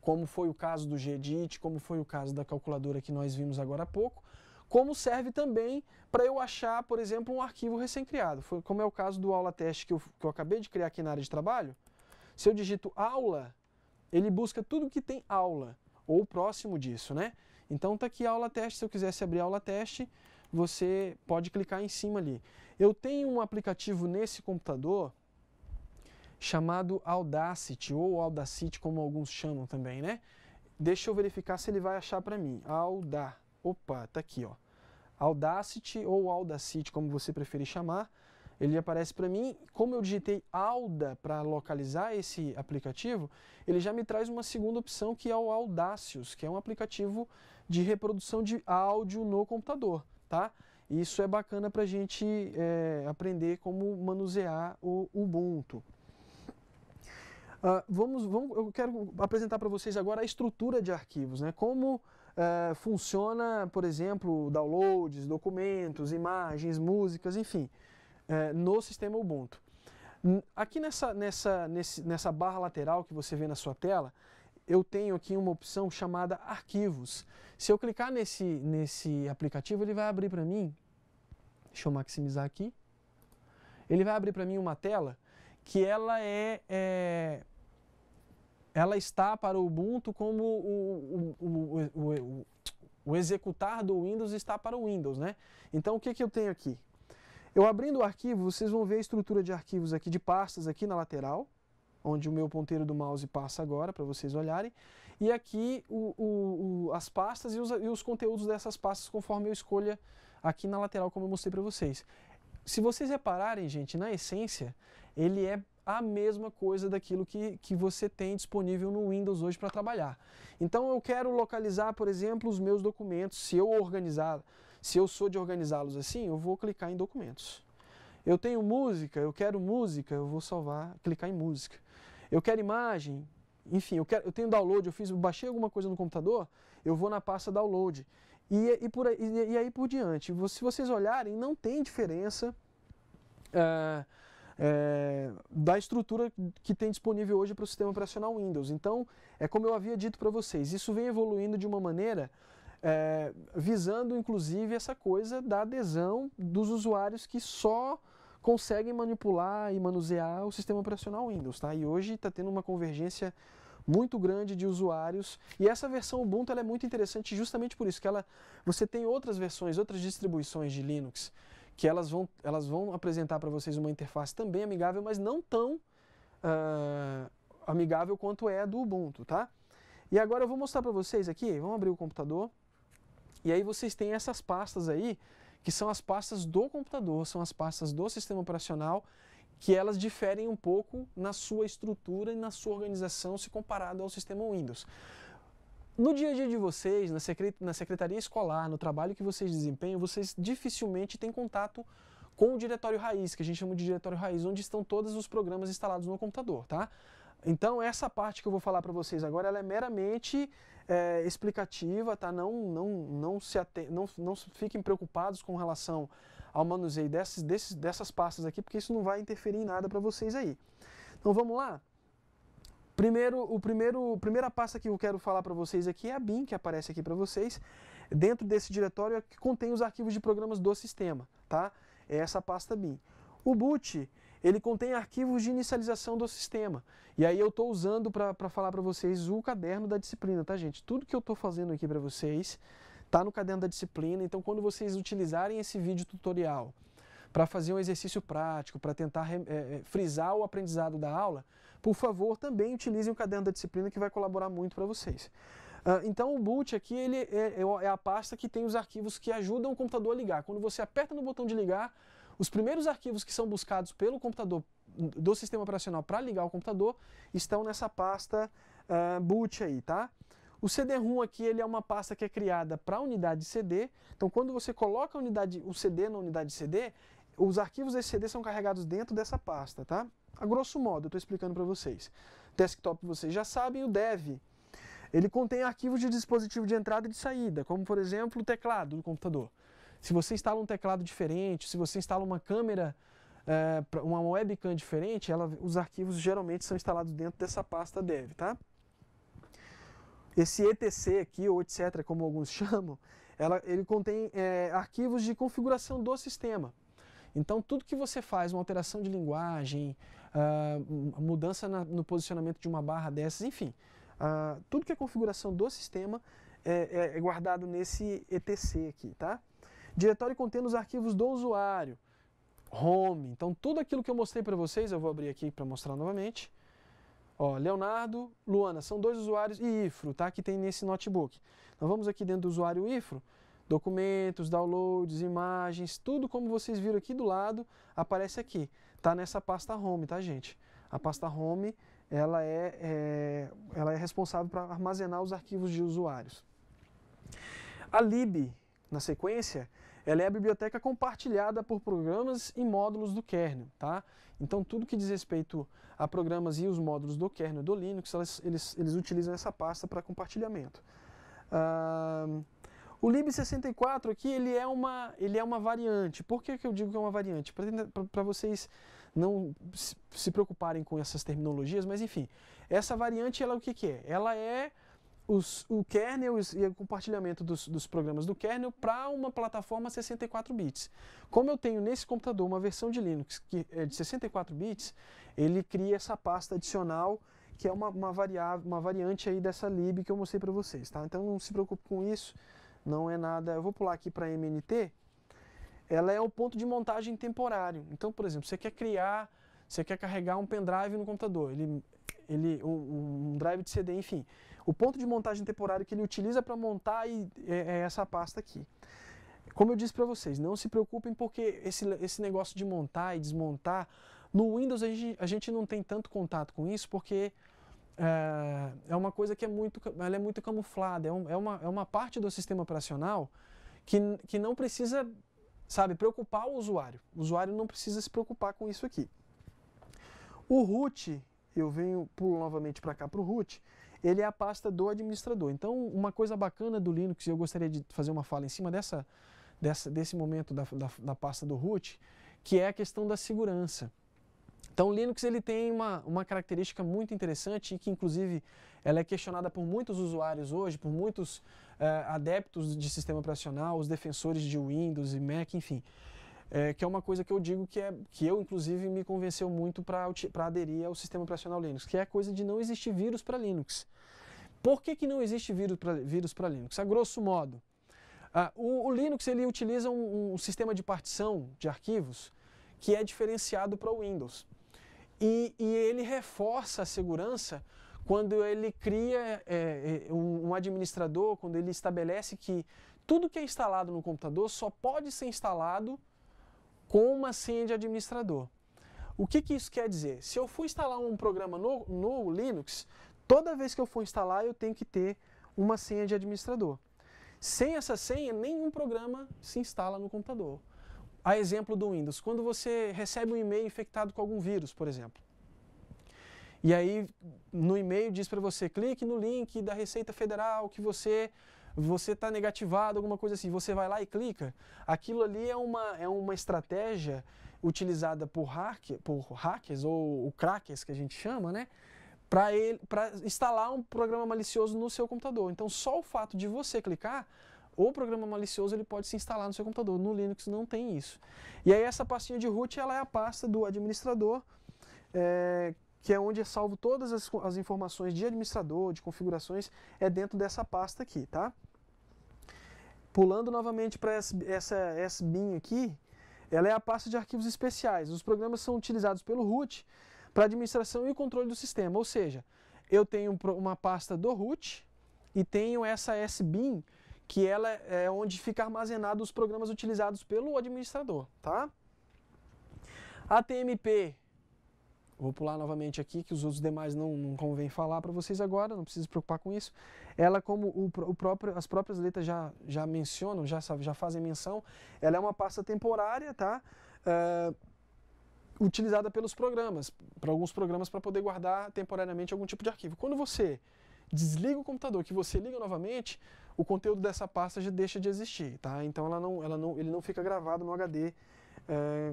S2: como foi o caso do Gedit, como foi o caso da calculadora que nós vimos agora há pouco, como serve também para eu achar, por exemplo, um arquivo recém-criado, como é o caso do aula teste que eu acabei de criar aqui na área de trabalho. Se eu digito aula, ele busca tudo que tem aula, ou próximo disso, né? Então tá aqui a aula teste, se eu quisesse abrir a aula teste, você pode clicar em cima ali. Eu tenho um aplicativo nesse computador chamado Audacity, ou Audacity, como alguns chamam também, né? Deixa eu verificar se ele vai achar para mim. Opa, tá aqui, ó. Audacity ou Audacity, como você preferir chamar. Ele aparece para mim, como eu digitei Auda para localizar esse aplicativo, ele já me traz uma segunda opção que é o Audacious, que é um aplicativo de reprodução de áudio no computador, tá? Isso é bacana para a gente aprender como manusear o Ubuntu. Eu quero apresentar para vocês agora a estrutura de arquivos, né? Como funciona, por exemplo, downloads, documentos, imagens, músicas, enfim, no sistema Ubuntu. Aqui nessa barra lateral que você vê na sua tela, eu tenho aqui uma opção chamada Arquivos. Se eu clicar nesse aplicativo, ele vai abrir para mim, deixa eu maximizar aqui, ele vai abrir para mim uma tela que ela está para o Ubuntu como o executar do Windows está para o Windows, né? Então o que eu tenho aqui? Eu abrindo o arquivo, vocês vão ver a estrutura de arquivos aqui, de pastas aqui na lateral, onde o meu ponteiro do mouse passa agora, para vocês olharem, e aqui as pastas e os conteúdos dessas pastas conforme eu escolha aqui na lateral, como eu mostrei para vocês. Se vocês repararem, gente, na essência, ele é a mesma coisa daquilo que você tem disponível no Windows hoje para trabalhar. Então eu quero localizar, por exemplo, os meus documentos. Se eu sou de organizá-los assim, eu vou clicar em documentos. Eu tenho música, eu quero música, eu vou clicar em música. Eu quero imagem, enfim, eu tenho download, eu baixei alguma coisa no computador, eu vou na pasta download. E aí por diante. Se vocês olharem, não tem diferença da estrutura que tem disponível hoje para o sistema operacional Windows. Então, é como eu havia dito para vocês, isso vem evoluindo de uma maneira visando inclusive essa coisa da adesão dos usuários que só conseguem manipular e manusear o sistema operacional Windows, tá? E hoje está tendo uma convergência muito grande de usuários, e essa versão Ubuntu ela é muito interessante justamente por isso, que você tem outras versões, outras distribuições de Linux, que elas vão apresentar para vocês uma interface também amigável, mas não tão amigável quanto é a do Ubuntu, tá? E agora eu vou mostrar para vocês aqui, vamos abrir o computador, e aí vocês têm essas pastas aí, que são as pastas do computador, são as pastas do sistema operacional, que elas diferem um pouco na sua estrutura e na sua organização se comparado ao sistema Windows. No dia a dia de vocês, na secretaria escolar, no trabalho que vocês desempenham, vocês dificilmente têm contato com o diretório raiz, que a gente chama de diretório raiz, onde estão todos os programas instalados no computador, tá? Então essa parte que eu vou falar para vocês agora, ela é meramente explicativa, tá? Não fiquem preocupados com relação ao manuseio dessas pastas aqui, porque isso não vai interferir em nada para vocês aí. Então vamos lá? Primeira pasta que eu quero falar para vocês aqui é a bin, que aparece aqui para vocês. Dentro desse diretório que contém os arquivos de programas do sistema, tá? É essa pasta bin. O boot, ele contém arquivos de inicialização do sistema. E aí eu estou usando para falar para vocês o caderno da disciplina, tá, gente? Tudo que eu estou fazendo aqui para vocês está no caderno da disciplina. Então, quando vocês utilizarem esse vídeo tutorial para fazer um exercício prático, para tentar frisar o aprendizado da aula, por favor, também utilizem o caderno da disciplina, que vai colaborar muito para vocês. Então, o boot aqui ele é a pasta que tem os arquivos que ajudam o computador a ligar. Quando você aperta no botão de ligar, os primeiros arquivos que são buscados pelo computador, do sistema operacional para ligar o computador, estão nessa pasta boot aí, tá? O CD-ROM aqui ele é uma pasta que é criada para a unidade de CD. Então, quando você coloca o CD na unidade de CD, os arquivos desse CD são carregados dentro dessa pasta, tá? A grosso modo, eu estou explicando para vocês. Desktop, vocês já sabem, o dev. Ele contém arquivos de dispositivo de entrada e de saída, como, por exemplo, o teclado do computador. Se você instala um teclado diferente, se você instala uma câmera, uma webcam diferente, os arquivos geralmente são instalados dentro dessa pasta dev, tá? Esse etc aqui, ou etc, como alguns chamam, ele contém arquivos de configuração do sistema. Então, tudo que você faz, uma alteração de linguagem, mudança no posicionamento de uma barra dessas, enfim, tudo que é configuração do sistema é guardado nesse etc aqui, tá? Diretório contendo os arquivos do usuário, home. Então, tudo aquilo que eu mostrei para vocês, eu vou abrir aqui para mostrar novamente. Ó, Leonardo, Luana, são dois usuários e IFRO, tá? Que tem nesse notebook. Então vamos aqui dentro do usuário IFRO, documentos, downloads, imagens, tudo como vocês viram aqui do lado, aparece aqui. Tá nessa pasta home, tá, gente? A pasta home, ela é responsável para armazenar os arquivos de usuários. A lib, na sequência, ela é a biblioteca compartilhada por programas e módulos do kernel, tá? Então, tudo que diz respeito a programas e os módulos do kernel do Linux, eles utilizam essa pasta para compartilhamento. O lib64 aqui, ele é uma variante. Por que eu digo que é uma variante? Para vocês não se preocuparem com essas terminologias, mas enfim, essa variante, ela o que é? Ela é o kernel e o compartilhamento dos programas do kernel para uma plataforma 64 bits. Como eu tenho nesse computador uma versão de Linux que é de 64 bits, ele cria essa pasta adicional que é uma variante aí dessa lib que eu mostrei para vocês, tá? Então não se preocupe com isso, não é nada. Eu vou pular aqui para MNT. Ela é o ponto de montagem temporário. Então, por exemplo, você quer carregar um pendrive no computador, um drive de CD, enfim. O ponto de montagem temporário que ele utiliza para montar é essa pasta aqui. Como eu disse para vocês, não se preocupem porque esse negócio de montar e desmontar, no Windows a gente não tem tanto contato com isso porque é uma coisa que ela é muito camuflada, é uma parte do sistema operacional que não precisa, sabe, preocupar o usuário. O usuário não precisa se preocupar com isso aqui. O root, pulo novamente para cá para o root, ele é a pasta do administrador. Então, uma coisa bacana do Linux, e eu gostaria de fazer uma fala em cima desse momento da pasta do root, que é a questão da segurança. Então, o Linux ele tem uma característica muito interessante e que, inclusive, ela é questionada por muitos usuários hoje, por muitos adeptos de sistema operacional, os defensores de Windows e Mac, enfim. Que é uma coisa que eu digo que eu, inclusive, me convenceu muito para aderir ao sistema operacional Linux, que é a coisa de não existir vírus para Linux. Por que não existe vírus para Linux? A grosso modo, o Linux ele utiliza um sistema de partição de arquivos que é diferenciado para o Windows. E ele reforça a segurança quando ele cria um administrador, quando ele estabelece que tudo que é instalado no computador só pode ser instalado com uma senha de administrador. O que isso quer dizer? Se eu for instalar um programa no Linux, toda vez que eu for instalar eu tenho que ter uma senha de administrador. Sem essa senha, nenhum programa se instala no computador. A exemplo do Windows, quando você recebe um e-mail infectado com algum vírus, por exemplo. E aí, no e-mail diz para você, clique no link da Receita Federal que você está negativado, alguma coisa assim. Você vai lá e clica. Aquilo ali é uma estratégia utilizada por hackers, ou crackers que a gente chama, né? Para instalar um programa malicioso no seu computador. Então, só o fato de você clicar, o programa malicioso ele pode se instalar no seu computador. No Linux não tem isso. E aí essa pastinha de root ela é a pasta do administrador, que é onde é salvo todas as informações de administrador, de configurações, é dentro dessa pasta aqui, tá? Pulando novamente para essa SBIN aqui, ela é a pasta de arquivos especiais. Os programas são utilizados pelo root para administração e controle do sistema, ou seja, eu tenho uma pasta do root e tenho essa SBIN, que ela é onde fica armazenado os programas utilizados pelo administrador, tá? ATMP, vou pular novamente aqui, que os outros demais não convém falar para vocês agora, não precisa se preocupar com isso. Ela, como as próprias letras já mencionam, já fazem menção, ela é uma pasta temporária, tá? Utilizada pelos programas, para alguns programas para poder guardar temporariamente algum tipo de arquivo. Quando você desliga o computador, que você liga novamente, o conteúdo dessa pasta já deixa de existir, tá? Então ele não fica gravado no HD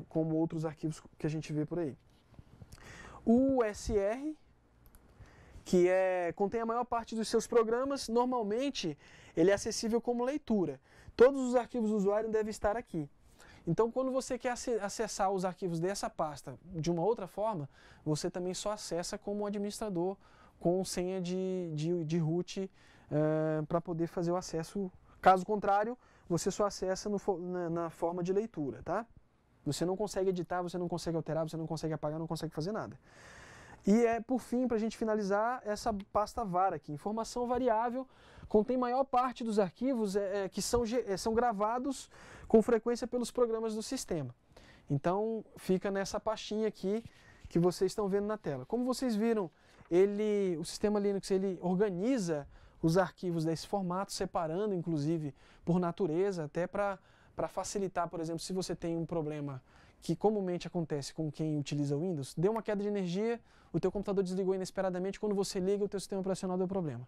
S2: como outros arquivos que a gente vê por aí. O USR, que contém a maior parte dos seus programas, normalmente ele é acessível como leitura. Todos os arquivos do usuário devem estar aqui. Então, quando você quer acessar os arquivos dessa pasta de uma outra forma, você também só acessa como administrador com senha de root para poder fazer o acesso. Caso contrário, você só acessa na forma de leitura, tá? Você não consegue editar, você não consegue alterar, você não consegue apagar, não consegue fazer nada. E por fim, para a gente finalizar, essa pasta var aqui, informação variável, contém maior parte dos arquivos que são gravados com frequência pelos programas do sistema. Então, fica nessa pastinha aqui que vocês estão vendo na tela. Como vocês viram, o sistema Linux ele organiza os arquivos desse formato, separando, inclusive, por natureza, até para facilitar, por exemplo, se você tem um problema que comumente acontece com quem utiliza o Windows, deu uma queda de energia, o teu computador desligou inesperadamente, quando você liga, o teu sistema operacional deu problema.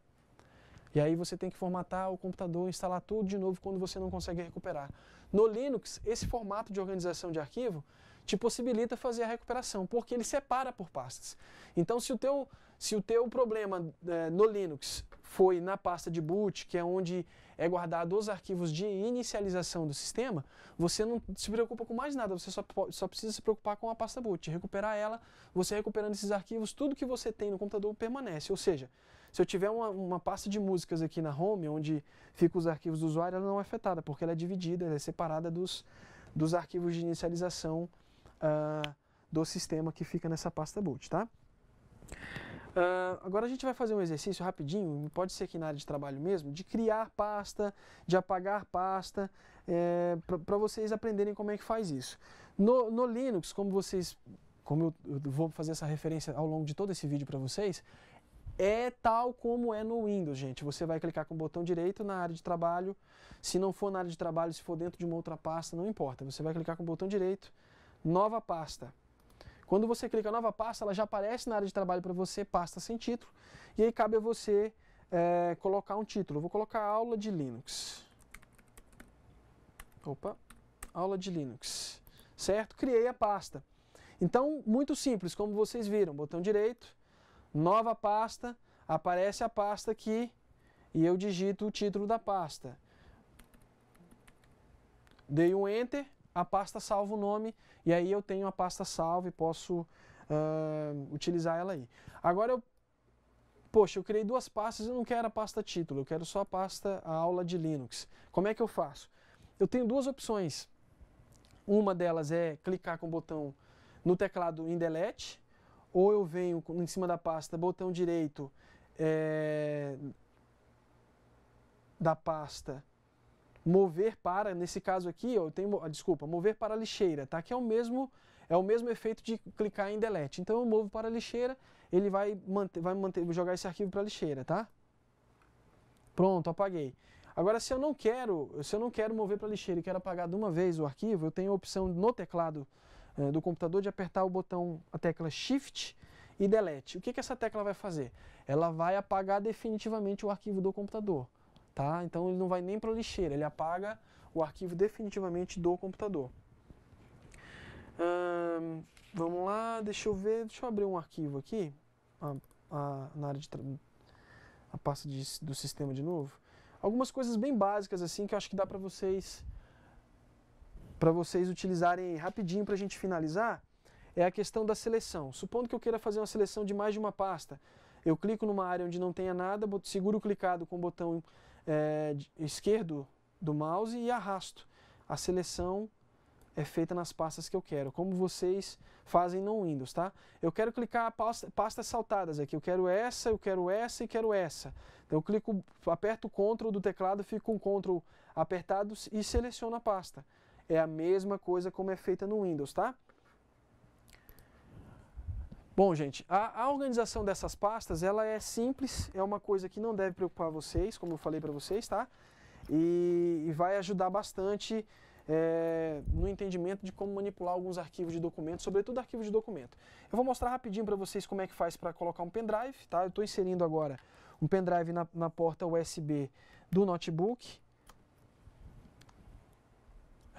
S2: E aí você tem que formatar o computador, instalar tudo de novo quando você não consegue recuperar. No Linux, esse formato de organização de arquivo te possibilita fazer a recuperação, porque ele separa por pastas. Então, se o teu problema no Linux foi na pasta de boot, que é onde é guardado os arquivos de inicialização do sistema, você não se preocupa com mais nada, você só precisa se preocupar com a pasta boot, recuperar ela, você recuperando esses arquivos, tudo que você tem no computador permanece, ou seja, se eu tiver uma pasta de músicas aqui na home, onde ficam os arquivos do usuário, ela não é afetada, porque ela é dividida, ela é separada dos arquivos de inicialização do sistema que fica nessa pasta boot, tá? Agora a gente vai fazer um exercício rapidinho, pode ser aqui na área de trabalho mesmo, de criar pasta, de apagar pasta, para vocês aprenderem como é que faz isso. No Linux, como eu vou fazer essa referência ao longo de todo esse vídeo para vocês, é tal como é no Windows, gente. Você vai clicar com o botão direito na área de trabalho, se não for na área de trabalho, se for dentro de uma outra pasta, não importa. Você vai clicar com o botão direito, nova pasta. Quando você clica em nova pasta, ela já aparece na área de trabalho para você, pasta sem título, e aí cabe a você colocar um título. Eu vou colocar aula de Linux. Opa, aula de Linux. Certo? Criei a pasta. Então, muito simples, como vocês viram, botão direito, nova pasta, aparece a pasta aqui e eu digito o título da pasta. Dei um Enter, a pasta salva o nome e aí eu tenho a pasta salva e posso utilizar ela aí. Agora eu criei duas pastas e eu não quero a pasta título, eu quero só a pasta a aula de Linux. Como é que eu faço? Eu tenho duas opções. Uma delas é clicar com o botão no teclado em Delete, ou eu venho em cima da pasta, botão direito da pasta, mover para, nesse caso aqui, eu tenho, mover para a lixeira, tá? Que é o mesmo efeito de clicar em Delete. Então eu movo para a lixeira, ele vai jogar esse arquivo para a lixeira, tá? Pronto, apaguei. Agora, se eu não quero mover para a lixeira e quero apagar de uma vez o arquivo, eu tenho a opção no teclado do computador de apertar o botão, a tecla Shift e Delete. O que essa tecla vai fazer? Ela vai apagar definitivamente o arquivo do computador, tá? Então ele não vai nem para a lixeira, ele apaga o arquivo definitivamente do computador. Vamos lá, deixa eu abrir um arquivo aqui, na área de a pasta do sistema de novo. Algumas coisas bem básicas assim que eu acho que dá para vocês utilizarem rapidinho para a gente finalizar, é a questão da seleção. Supondo que eu queira fazer uma seleção de mais de uma pasta, eu clico numa área onde não tenha nada, seguro clicado com o botão esquerdo do mouse e arrasto. A seleção é feita nas pastas que eu quero, como vocês fazem no Windows, tá? Eu quero clicar pastas saltadas aqui, eu quero essa e quero essa. Então eu clico, aperto o Ctrl do teclado, fico com o Ctrl apertado e seleciono a pasta. É a mesma coisa como é feita no Windows, tá? Bom, gente, a organização dessas pastas, ela é simples, é uma coisa que não deve preocupar vocês, como eu falei para vocês, tá? E vai ajudar bastante no entendimento de como manipular alguns arquivos de documento, sobretudo arquivos de documento. Eu vou mostrar rapidinho para vocês como é que faz para colocar um pendrive, tá? Eu estou inserindo agora um pendrive na porta USB do notebook.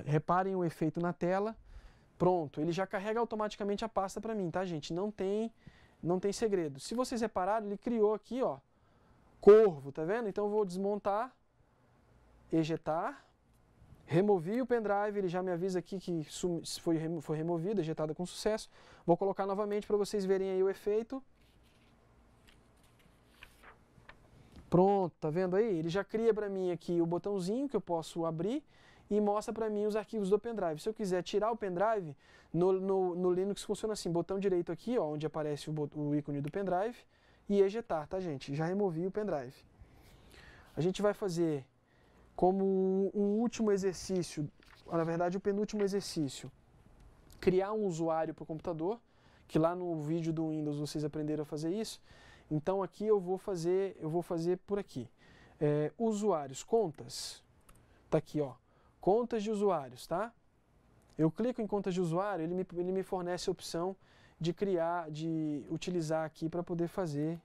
S2: Reparem o efeito na tela. Pronto, ele já carrega automaticamente a pasta para mim, tá, gente? Não tem segredo. Se vocês repararem, ele criou aqui, ó, Corvo, tá vendo? Então eu vou desmontar, ejetar, removi o pendrive, ele já me avisa aqui que foi removido, ejetada com sucesso. Vou colocar novamente para vocês verem aí o efeito. Pronto, tá vendo aí? Ele já cria para mim aqui o botãozinho que eu posso abrir e mostra para mim os arquivos do pendrive. Se eu quiser tirar o pendrive, no Linux funciona assim, botão direito aqui, ó, onde aparece o ícone do pendrive, e ejetar, tá, gente? Já removi o pendrive. A gente vai fazer como um último exercício, na verdade o penúltimo exercício, criar um usuário para o computador, que lá no vídeo do Windows vocês aprenderam a fazer isso. Então aqui eu vou fazer por aqui. Usuários, contas, tá aqui, ó. Contas de usuários, tá? Eu clico em contas de usuário, ele me fornece a opção de utilizar aqui para poder fazer.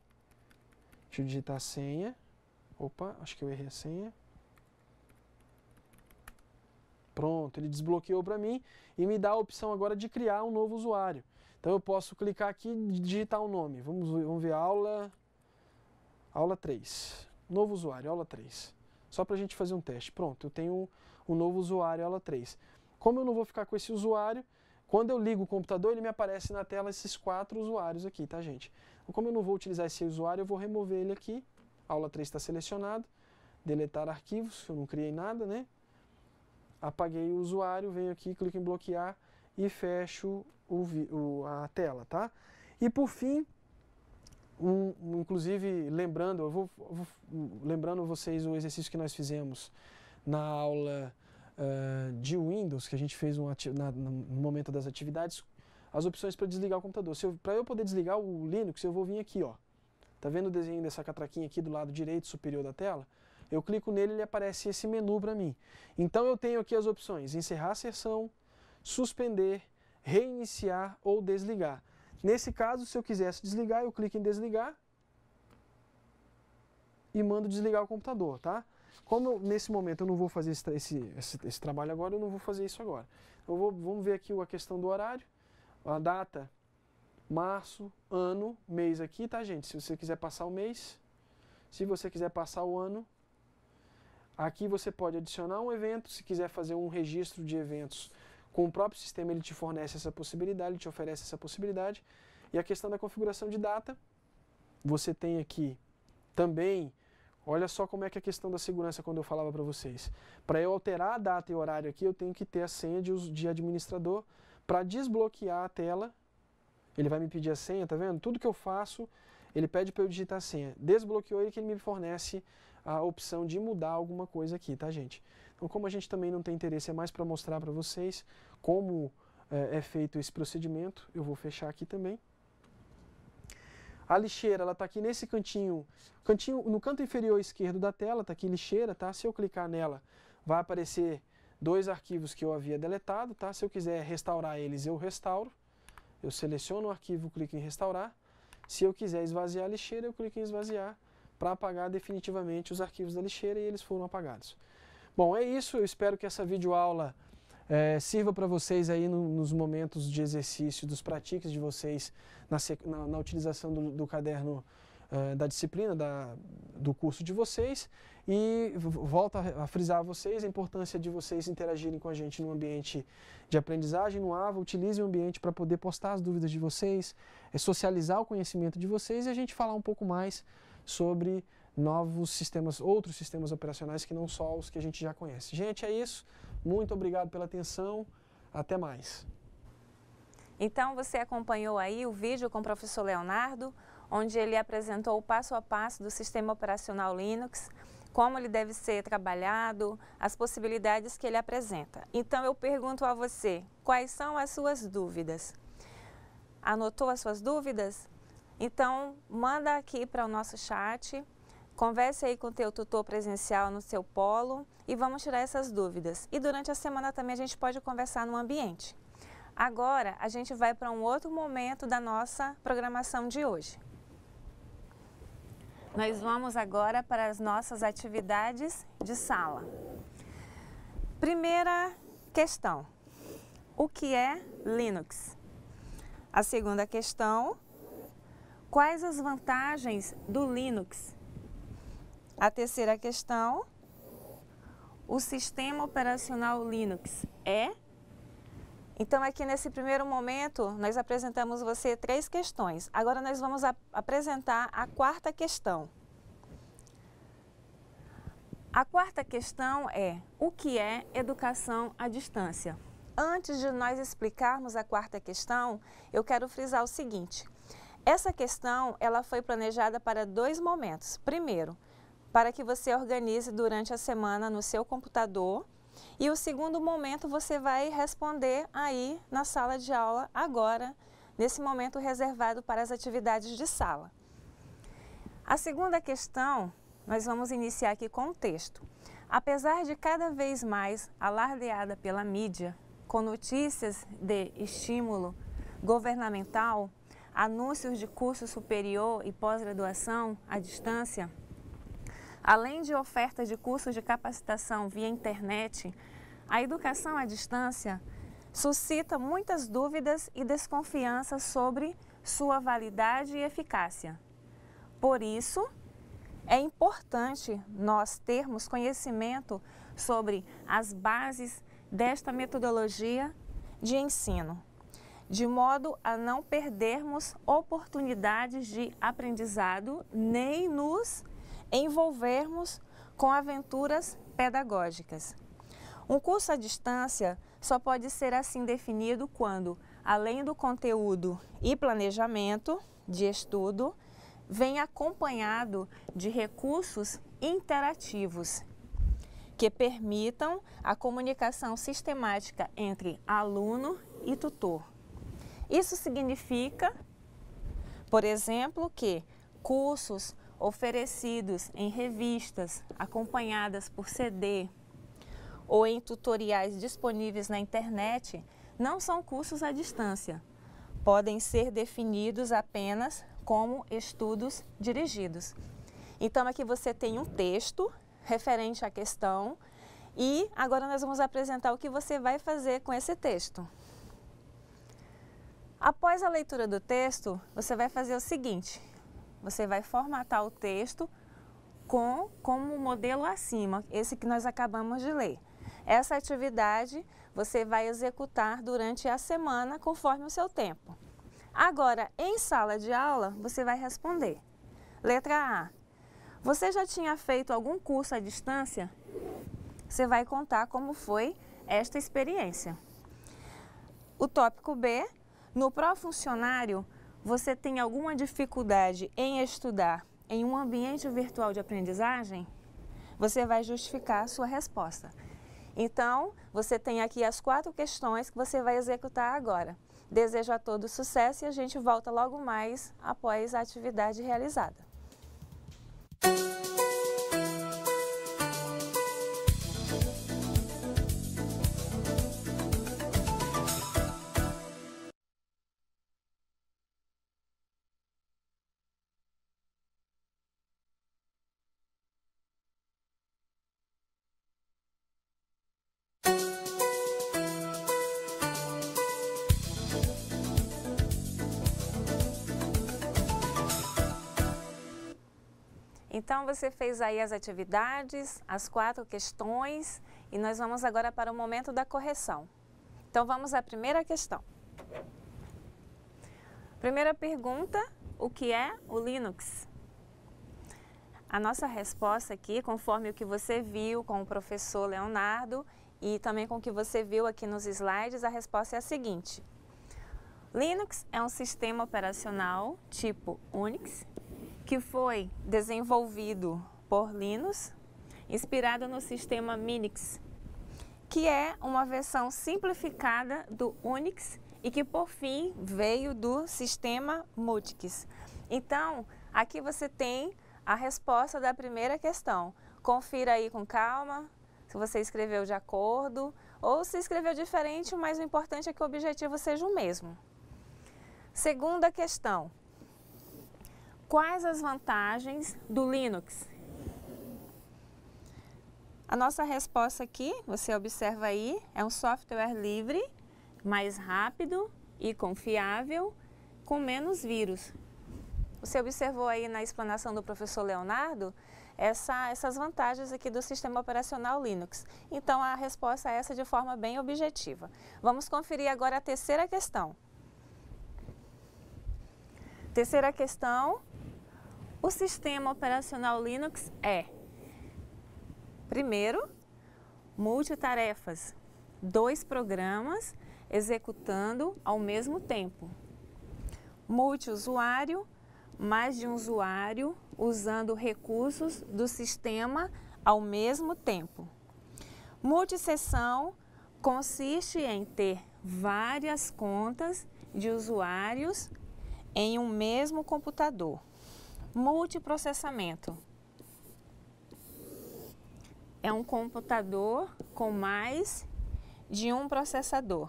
S2: Deixa eu digitar a senha. Opa, acho que eu errei a senha. Pronto, ele desbloqueou para mim e me dá a opção agora de criar um novo usuário. Então eu posso clicar aqui e digitar o nome. Vamos ver aula 3. Novo usuário, aula 3. Só para a gente fazer um teste. Pronto, eu tenho um novo usuário, aula 3. Como eu não vou ficar com esse usuário, quando eu ligo o computador, ele me aparece na tela esses 4 usuários aqui, tá, gente? Então, como eu não vou utilizar esse usuário, eu vou remover ele aqui. Aula 3 está selecionado. Deletar arquivos, eu não criei nada, né? Apaguei o usuário, venho aqui, clico em bloquear e fecho a tela, tá? E por fim, inclusive lembrando, lembrando vocês o exercício que nós fizemos na aula de Windows, que a gente fez no momento das atividades, as opções para desligar o computador. Para eu poder desligar o Linux, eu vou vir aqui, ó. Tá vendo o desenho dessa catraquinha aqui do lado direito superior da tela? Eu clico nele e ele aparece esse menu para mim. Então eu tenho aqui as opções: encerrar a sessão, suspender, reiniciar ou desligar. Nesse caso, se eu quisesse desligar, eu clico em desligar e mando desligar o computador, tá? Como nesse momento eu não vou fazer esse trabalho agora, eu não vou fazer isso agora. Vamos ver aqui a questão do horário. a data, março, ano, mês aqui, tá, gente? Se você quiser passar o mês, se você quiser passar o ano, aqui você pode adicionar um evento, se quiser fazer um registro de eventos com o próprio sistema, ele te fornece essa possibilidade, ele te oferece essa possibilidade. E a questão da configuração de data, você tem aqui também, olha só como é que é a questão da segurança quando eu falava para vocês. Para eu alterar a data e horário aqui, eu tenho que ter a senha de administrador. Para desbloquear a tela, ele vai me pedir a senha, tá vendo? Tudo que eu faço, ele pede para eu digitar a senha. Desbloqueou ele que ele me fornece a opção de mudar alguma coisa aqui, tá, gente? Então, como a gente também não tem interesse, é mais para mostrar para vocês como é feito esse procedimento, eu vou fechar aqui também. A lixeira, ela está aqui nesse cantinho, no canto inferior esquerdo da tela, está aqui lixeira, tá? Se eu clicar nela, vai aparecer 2 arquivos que eu havia deletado, tá? Se eu quiser restaurar eles, eu restauro. Eu seleciono o arquivo, clico em restaurar. Se eu quiser esvaziar a lixeira, eu clico em esvaziar para apagar definitivamente os arquivos da lixeira e eles foram apagados. Bom, é isso. Eu espero que essa videoaula sirva para vocês aí nos momentos de exercício, dos pratiques de vocês na utilização do caderno da disciplina, do curso de vocês. E volto a frisar a vocês a importância de vocês interagirem com a gente no ambiente de aprendizagem, no AVA. Utilizem o ambiente para poder postar as dúvidas de vocês, socializar o conhecimento de vocês e a gente falar um pouco mais sobre novos sistemas, outros sistemas operacionais que não só os que a gente já conhece. Gente, é isso. Muito obrigado pela atenção. Até mais.
S1: Então, você acompanhou aí o vídeo com o professor Leonardo, onde ele apresentou o passo a passo do sistema operacional Linux, como ele deve ser trabalhado, as possibilidades que ele apresenta. Então, eu pergunto a você, quais são as suas dúvidas? Anotou as suas dúvidas? Então, manda aqui para o nosso chat, converse aí com o teu tutor presencial no seu polo e vamos tirar essas dúvidas. E durante a semana também a gente pode conversar no ambiente. Agora, a gente vai para um outro momento da nossa programação de hoje. Nós vamos agora para as nossas atividades de sala. Primeira questão, o que é Linux? A segunda questão, quais as vantagens do Linux? A terceira questão, o sistema operacional Linux é? Então, aqui nesse primeiro momento, nós apresentamos você 3 questões. Agora, nós vamos apresentar a quarta questão. A quarta questão é, o que é educação à distância? Antes de nós explicarmos a quarta questão, eu quero frisar o seguinte. Essa questão, ela foi planejada para 2 momentos. Primeiro, para que você organize durante a semana no seu computador. E o segundo momento você vai responder aí na sala de aula agora, nesse momento reservado para as atividades de sala. A segunda questão, nós vamos iniciar aqui com o texto. Apesar de cada vez mais alardeada pela mídia, com notícias de estímulo governamental, anúncios de curso superior e pós-graduação à distância, além de ofertas de cursos de capacitação via internet, a educação à distância suscita muitas dúvidas e desconfianças sobre sua validade e eficácia. Por isso, é importante nós termos conhecimento sobre as bases desta metodologia de ensino, de modo a não perdermos oportunidades de aprendizado nem nos envolvermos com aventuras pedagógicas. Um curso à distância só pode ser assim definido quando, além do conteúdo e planejamento de estudo, vem acompanhado de recursos interativos que permitam a comunicação sistemática entre aluno e tutor. Isso significa, por exemplo, que cursos oferecidos em revistas acompanhadas por CD ou em tutoriais disponíveis na internet não são cursos à distância. Podem ser definidos apenas como estudos dirigidos. Então, aqui você tem um texto referente à questão e agora nós vamos apresentar o que você vai fazer com esse texto. Após a leitura do texto, você vai fazer o seguinte, você vai formatar o texto como o modelo acima, esse que nós acabamos de ler. Essa atividade você vai executar durante a semana conforme o seu tempo. Agora, em sala de aula, você vai responder. Letra A. Você já tinha feito algum curso à distância? Você vai contar como foi esta experiência. O tópico B. No pró-funcionário, você tem alguma dificuldade em estudar em um ambiente virtual de aprendizagem? Você vai justificar a sua resposta. Então, você tem aqui as 4 questões que você vai executar agora. Desejo a todos sucesso e a gente volta logo mais após a atividade realizada. Então, você fez aí as atividades, as 4 questões, e nós vamos agora para o momento da correção. Então, vamos à primeira questão. Primeira pergunta, o que é o Linux? A nossa resposta aqui, conforme o que você viu com o professor Leonardo e também com o que você viu aqui nos slides, a resposta é a seguinte. Linux é um sistema operacional tipo Unix, que foi desenvolvido por Linus, inspirado no sistema Minix, que é uma versão simplificada do Unix e que, por fim, veio do sistema Multics. Então, aqui você tem a resposta da primeira questão. Confira aí com calma, se você escreveu de acordo ou se escreveu diferente, mas o importante é que o objetivo seja o mesmo. Segunda questão. Quais as vantagens do Linux? A nossa resposta aqui, você observa aí, é um software livre, mais rápido e confiável, com menos vírus. Você observou aí na explanação do professor Leonardo essas vantagens aqui do sistema operacional Linux. Então, a resposta é essa de forma bem objetiva. Vamos conferir agora a terceira questão. Terceira questão. O sistema operacional Linux é, primeiro, multitarefas, 2 programas executando ao mesmo tempo. Multiusuário, mais de um usuário usando recursos do sistema ao mesmo tempo. Multisessão consiste em ter várias contas de usuários em um mesmo computador. Multiprocessamento é um computador com mais de um processador.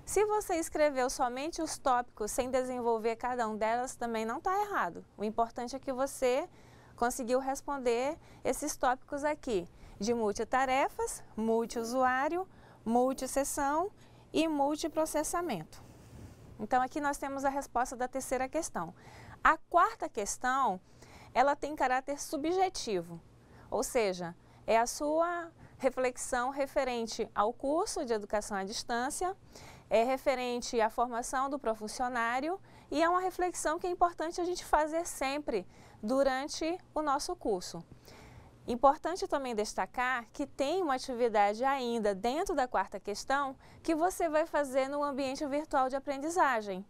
S1: Se você escreveu somente os tópicos sem desenvolver cada um delas, também não está errado. O importante é que você conseguiu responder esses tópicos aqui, de multitarefas, multiusuário, multisessão e multiprocessamento. Então, aqui nós temos a resposta da terceira questão. A quarta questão, ela tem caráter subjetivo, ou seja, é a sua reflexão referente ao curso de educação à distância, é referente à formação do pró-funcionário e é uma reflexão que é importante a gente fazer sempre durante o nosso curso. Importante também destacar que tem uma atividade ainda dentro da quarta questão que você vai fazer no ambiente virtual de aprendizagem.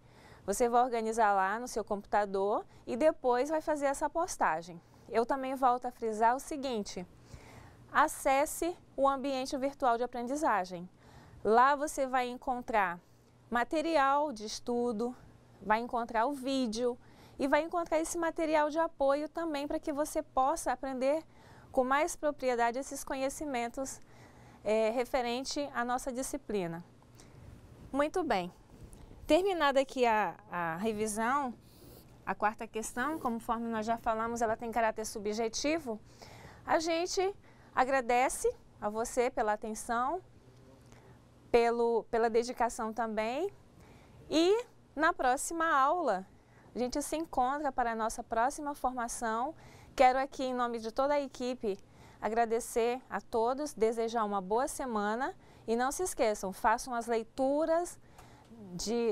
S1: Você vai organizar lá no seu computador e depois vai fazer essa postagem. Eu também volto a frisar o seguinte, acesse o ambiente virtual de aprendizagem. Lá você vai encontrar material de estudo, vai encontrar o vídeo e vai encontrar esse material de apoio também para que você possa aprender com mais propriedade esses conhecimentos referente à nossa disciplina. Muito bem. Terminada aqui a revisão, a quarta questão, conforme nós já falamos, ela tem caráter subjetivo, a gente agradece a você pela atenção, pela dedicação também E na próxima aula, a gente se encontra para a nossa próxima formação. Quero aqui, em nome de toda a equipe, agradecer a todos, desejar uma boa semana e não se esqueçam, façam as leituras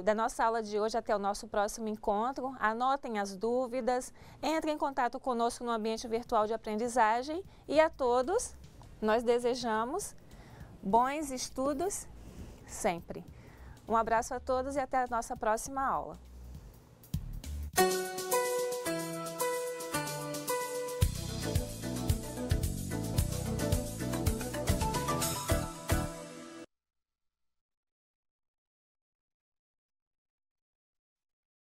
S1: da nossa aula de hoje até o nosso próximo encontro, anotem as dúvidas, entrem em contato conosco no ambiente virtual de aprendizagem e a todos nós desejamos bons estudos sempre. Um abraço a todos e até a nossa próxima aula.